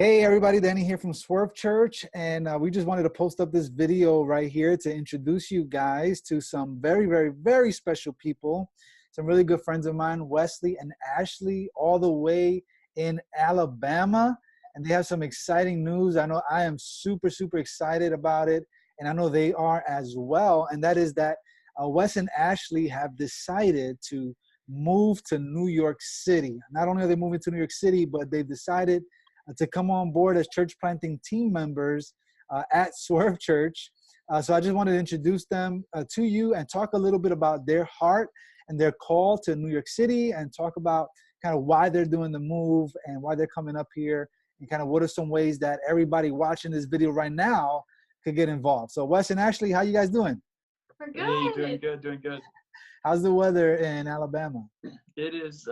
Hey everybody, Danny here from Swerve Church, and we just wanted to post up this video right here to introduce you guys to some very, very, very special people, some really good friends of mine, Wesley and Ashley, all the way in Alabama, and they have some exciting news. I know I am super, super excited about it, and I know they are as well, and that is that Wes and Ashley have decided to move to New York City. Not only are they moving to New York City, but they've decided to come on board as church planting team members at Swerve Church. So I just wanted to introduce them to you and talk a little bit about their heart and their call to New York City, and talk about kind of why they're doing the move and why they're coming up here, and kind of what are some ways that everybody watching this video right now could get involved. So Wes and Ashley, how you guys doing? We're good. Hey, doing good, doing good. How's the weather in Alabama? It is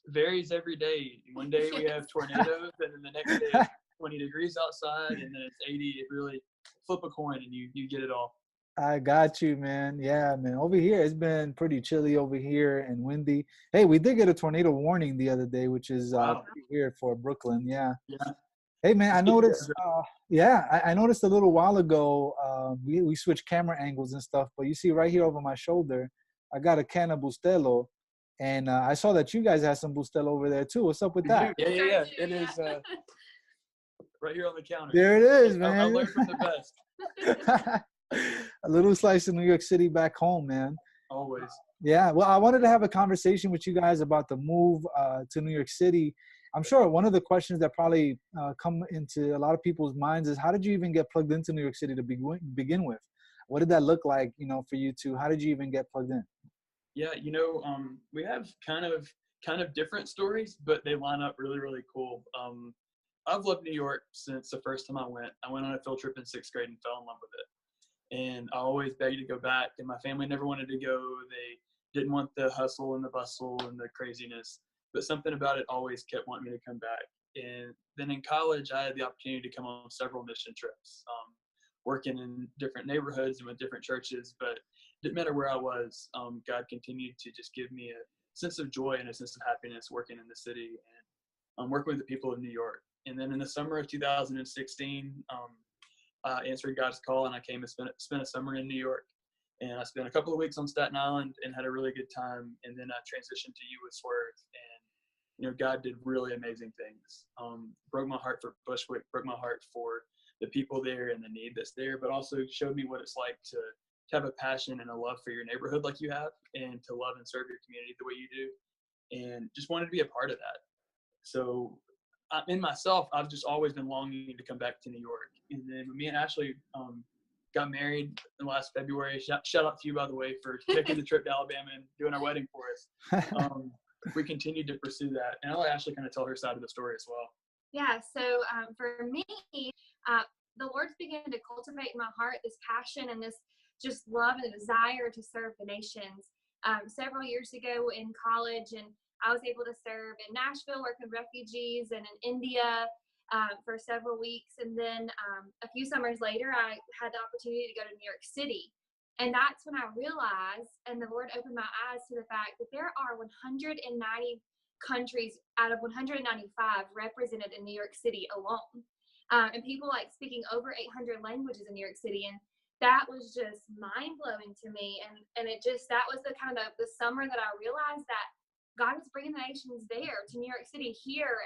varies every day. One day we have tornadoes, and then the next day it's 20 degrees outside, and then it's 80. It really flip a coin, and you get it all. I got you, man. Yeah, man. Over here, it's been pretty chilly over here and windy. Hey, we did get a tornado warning the other day, which is pretty weird for Brooklyn. Yeah. Hey, man, I noticed. I noticed a little while ago. We switched camera angles and stuff, but you see right here over my shoulder, I got a can of Bustelo, and I saw that you guys had some Bustelo over there too. What's up with that? Yeah. It is right here on the counter. There it is, man. I learned from the best. A little slice of New York City back home, man. Always. Yeah, well, I wanted to have a conversation with you guys about the move to New York City. I'm sure one of the questions that probably come into a lot of people's minds is, how did you even get plugged into New York City to begin with? What did that look like, for you two? How did you even get plugged in? Yeah, we have kind of different stories, but they line up really, really cool. I've loved New York since the first time I went. I went on a field trip in 6th grade and fell in love with it. And I always begged to go back, and my family never wanted to go. They didn't want the hustle and the bustle and the craziness, but something about it always kept wanting me to come back. And then in college, I had the opportunity to come on several mission trips, working in different neighborhoods and with different churches, but it didn't matter where I was. God continued to just give me a sense of joy and a sense of happiness working in the city and working with the people of New York. And then in the summer of 2016, I answered God's call, and I came and spent a summer in New York. And I spent a couple of weeks on Staten Island and had a really good time. And then I transitioned to you with Swerve, and God did really amazing things. Broke my heart for Bushwick, broke my heart for the people there and the need that's there, but also showed me what it's like to have a passion and a love for your neighborhood like you have, and to love and serve your community the way you do, and just wanted to be a part of that. So in myself, I've just always been longing to come back to New York. And then when me and Ashley got married in last February, shout out to you, by the way, for taking the trip to Alabama and doing our wedding for us. We continued to pursue that. And I'll let Ashley kind of tell her side of the story as well. Yeah, so for me, the Lord's began to cultivate in my heart this passion and this just love and desire to serve the nations. Several years ago in college, and I was able to serve in Nashville, working with refugees, and in India for several weeks. And then a few summers later, I had the opportunity to go to New York City. And that's when I realized, and the Lord opened my eyes to the fact that there are 190 countries out of 195 represented in New York City alone. And people speaking over 800 languages in New York City. And that was just mind-blowing to me. And that was the kind of the summer that I realized that God was bringing the nations there to New York City here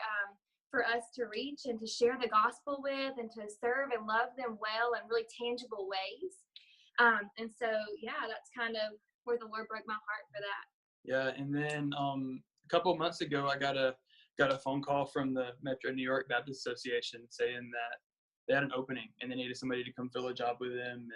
for us to reach and to share the gospel with, and to serve and love them well in really tangible ways. And so, yeah, that's kind of where the Lord broke my heart for that. Yeah, and then a couple of months ago, I got a phone call from the Metro New York Baptist Association saying that they had an opening and they needed somebody to come fill a job with them.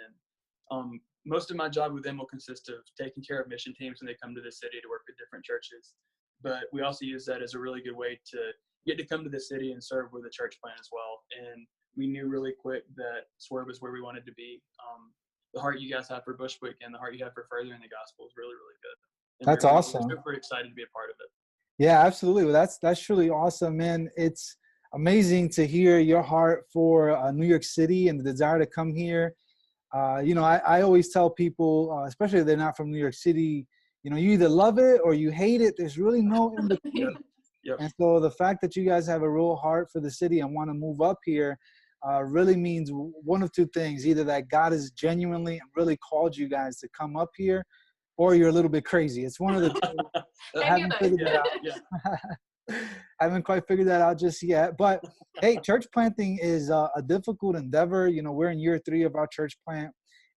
And most of my job with them will consist of taking care of mission teams when they come to the city to work with different churches. But we also use that as a really good way to get to come to the city and serve with a church plant as well. And we knew really quick that Swerve is where we wanted to be. The heart you guys have for Bushwick and the heart you have for furthering the gospel is really, really good. And that's awesome. We're super excited to be a part of it. Yeah, absolutely. Well, that's truly awesome, man. It's amazing to hear your heart for New York City and the desire to come here. I always tell people, especially if they're not from New York City, you either love it or you hate it. There's really no in between. Yep. And so the fact that you guys have a real heart for the city and want to move up here really means one of two things: either that God has genuinely and really called you guys to come up here, or you're a little bit crazy. It's one of the two. I haven't figured that out. Yeah. I haven't quite figured that out just yet. But hey, church planting is a difficult endeavor. You know, we're in year 3 of our church plant,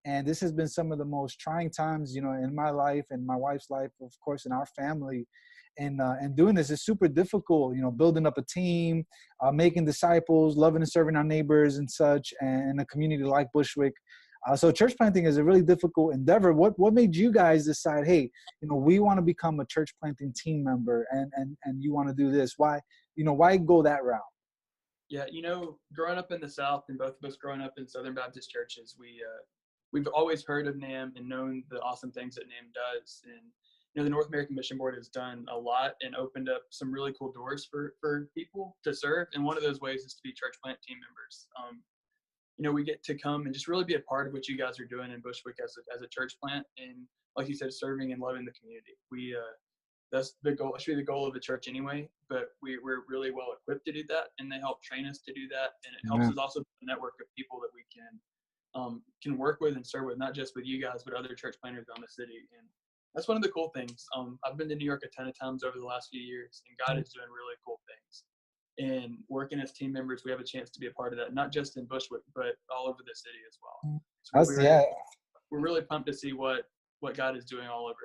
and this has been some of the most trying times, you know, in my life and my wife's life, of course, in our family. And doing this is super difficult, you know, building up a team, making disciples, loving and serving our neighbors and such, and a community like Bushwick. So church planting is a really difficult endeavor. What made you guys decide, hey, you know, we want to become a church planting team member, and you want to do this? Why, you know, why go that route? Yeah, you know, growing up in the South, and both of us growing up in Southern Baptist churches, we've always heard of NAM and known the awesome things that NAM does. And you know, the North American Mission Board has done a lot and opened up some really cool doors for people to serve. And one of those ways is to be church plant team members. You know, we get to come and just really be a part of what you guys are doing in Bushwick as a church plant, and like you said, serving and loving the community. That's the goal. It should be the goal of the church anyway, but we're really well equipped to do that, and they help train us to do that, and it helps us also build a network of people that we can work with and serve with, not just with you guys, but other church planters around the city. And that's one of the cool things. I've been to New York a ton of times over the last few years, and God is doing really cool things. And working as team members, we have a chance to be a part of that, not just in Bushwick, but all over the city as well. So we're really pumped to see what God is doing all over.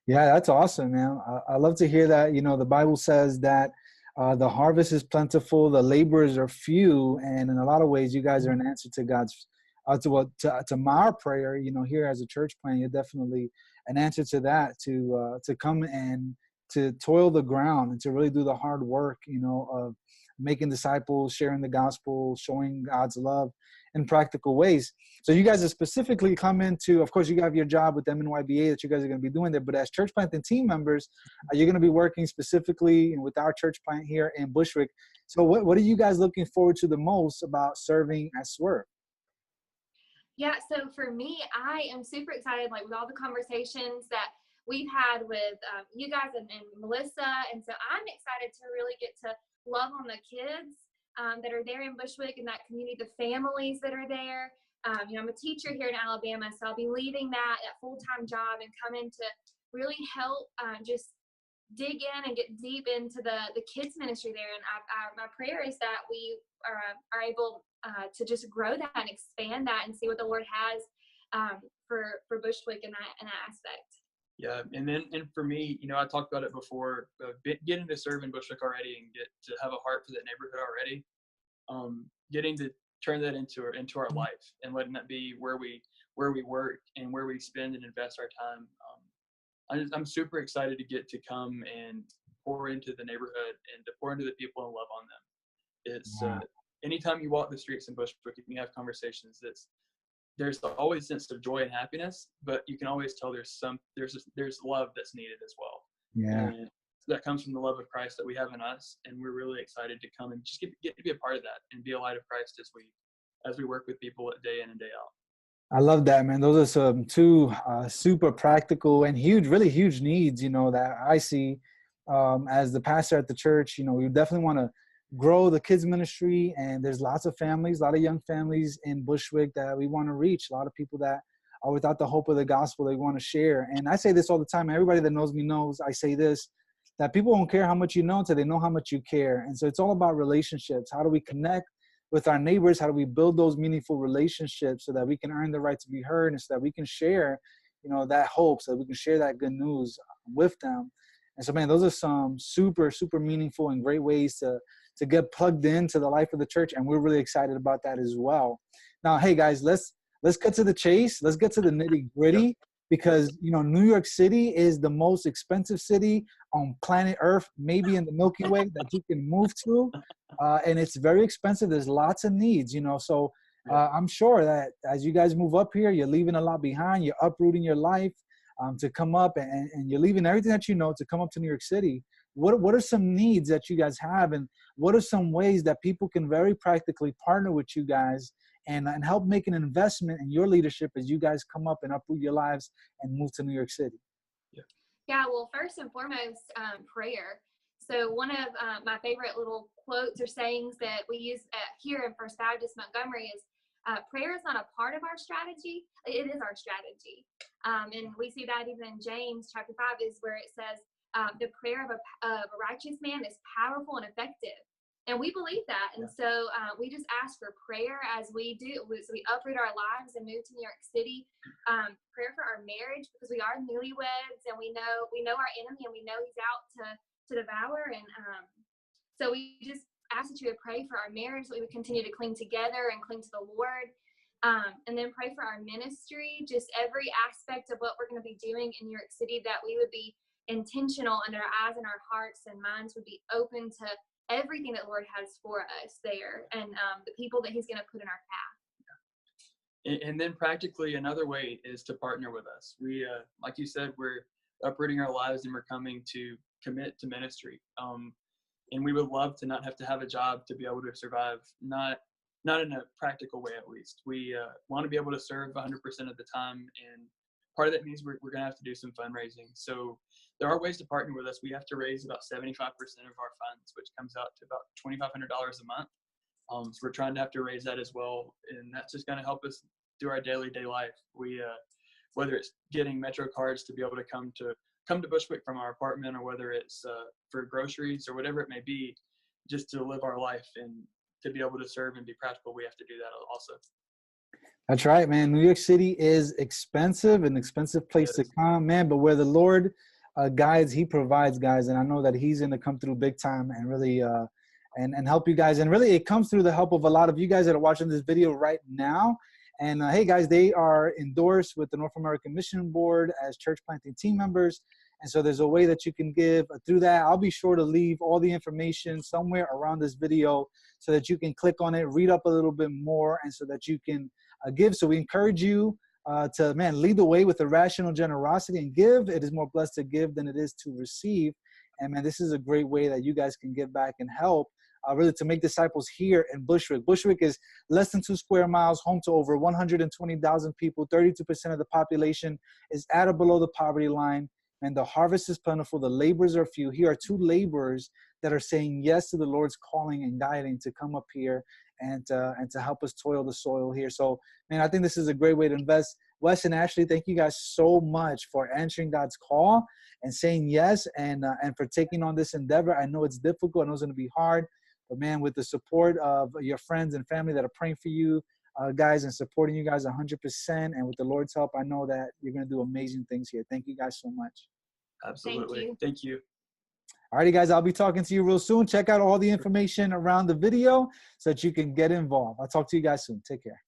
Yeah, that's awesome, man. I love to hear that. You know, the Bible says that the harvest is plentiful, the laborers are few, and in a lot of ways, you guys are an answer to God's to our prayer. You know, here as a church plant, you're definitely an answer to that. To come and to toil the ground and to really do the hard work. You know, of making disciples, sharing the gospel, showing God's love in practical ways. So you guys are specifically come into, of course, you have your job with MNYBA that you guys are going to be doing there, but as church planting team members, you're going to be working specifically with our church plant here in Bushwick. So what are you guys looking forward to the most about serving at Swerve? Yeah, so for me, I am super excited, like with all the conversations that we've had with you guys and Melissa. And so I'm excited to really get to love on the kids that are there in Bushwick and that community, the families that are there. You know, I'm a teacher here in Alabama, so I'll be leaving that full-time job and coming to really help just dig in and get deep into the kids ministry there. And my prayer is that we are able to just grow that and expand that and see what the Lord has for Bushwick in that aspect. Yeah, and for me, you know, I talked about it before, getting to serve in Bushwick already and get to have a heart for that neighborhood already, getting to turn that into our life and letting that be where we work and where we spend and invest our time. I'm super excited to get to come and pour into the neighborhood and to pour into the people and love on them. It's anytime you walk the streets in Bushwick, you can have conversations. There's always a sense of joy and happiness, but you can always tell there's love that's needed as well. Yeah. And that comes from the love of Christ that we have in us, and we're really excited to come and just get to be a part of that and be a light of Christ as we work with people day in and day out. I love that, man. Those are some two super practical and really huge needs, you know, that I see as the pastor at the church. You know, we definitely want to grow the kids ministry, and there's lots of families, a lot of young families in Bushwick that we want to reach, a lot of people that are without the hope of the gospel they want to share. And I say this all the time. Everybody that knows me knows I say this, that people don't care how much you know until they know how much you care. And so it's all about relationships. How do we connect with our neighbors? How do we build those meaningful relationships so that we can earn the right to be heard and so that we can share, you know, that hope, so that we can share that good news with them. And so, man, those are some super, super meaningful and great ways to get plugged into the life of the church. And we're really excited about that as well. Now, hey guys, let's get to the chase. Let's get to the nitty gritty, because, you know, New York City is the most expensive city on planet Earth, maybe in the Milky Way, that you can move to. And it's very expensive. There's lots of needs, you know, so I'm sure that as you guys move up here, you're leaving a lot behind. You're uprooting your life to come up, and you're leaving everything that you know to come up to New York City. What are some needs that you guys have, and what are some ways that people can very practically partner with you guys and help make an investment in your leadership as you guys come up and uproot your lives and move to New York City? Yeah, well, first and foremost, prayer. So one of my favorite little quotes or sayings that we use here in First Baptist Montgomery is, prayer is not a part of our strategy, it is our strategy. And we see that even in James chapter 5 is where it says, the prayer of a righteous man is powerful and effective. And we believe that. And so we just ask for prayer as we uproot our lives and move to New York City. Prayer for our marriage, because we are newlyweds and we know our enemy and we know he's out to devour. And so we just ask that you would pray for our marriage, that we would continue to cling together and cling to the Lord. And then pray for our ministry, just every aspect of what we're going to be doing in New York City, that we would be intentional and our eyes and our hearts and minds would be open to everything that the Lord has for us there, and the people that he's going to put in our path. And then practically another way is to partner with us. We, like you said, we're uprooting our lives and we're coming to commit to ministry. And we would love to not have to have a job to be able to survive, not in a practical way at least. We want to be able to serve 100% of the time, and part of that means we're going to have to do some fundraising. So there are ways to partner with us. We have to raise about 75% of our funds, which comes out to about $2,500 a month. So we're trying to have to raise that as well, and that's just going to help us through our daily life. We, whether it's getting Metro cards to be able to come to Bushwick from our apartment, or whether it's for groceries or whatever it may be, just to live our life and to be able to serve and be practical, we have to do that also. That's right, man. New York City is expensive, an expensive place to come, man. But where the Lord guides, he provides, guys. And I know that he's going to come through big time and really and help you guys. And really, it comes through the help of a lot of you guys that are watching this video right now. And hey, guys, they are endorsed with the North American Mission Board as church planting team members. And so there's a way that you can give through that. I'll be sure to leave all the information somewhere around this video so that you can click on it, read up a little bit more, and so that you can give. So we encourage you to, man, lead the way with irrational generosity and give. It is more blessed to give than it is to receive. And man, this is a great way that you guys can give back and help really to make disciples here in Bushwick. Bushwick is less than 2 square miles, home to over 120,000 people. 32% of the population is at or below the poverty line. And the harvest is plentiful. The laborers are few. Here are 2 laborers that are saying yes to the Lord's calling and guiding to come up here and to help us toil the soil here. So, man, I think this is a great way to invest. Wes and Ashley, thank you guys so much for answering God's call and saying yes, and for taking on this endeavor. I know it's difficult. I know it's going to be hard. But, man, with the support of your friends and family that are praying for you, guys, and supporting you guys 100%, and with the Lord's help, I know that you're going to do amazing things here. Thank you guys so much. Absolutely. Thank you. Alrighty, guys, I'll be talking to you real soon. Check out all the information around the video so that you can get involved. I'll talk to you guys soon. Take care.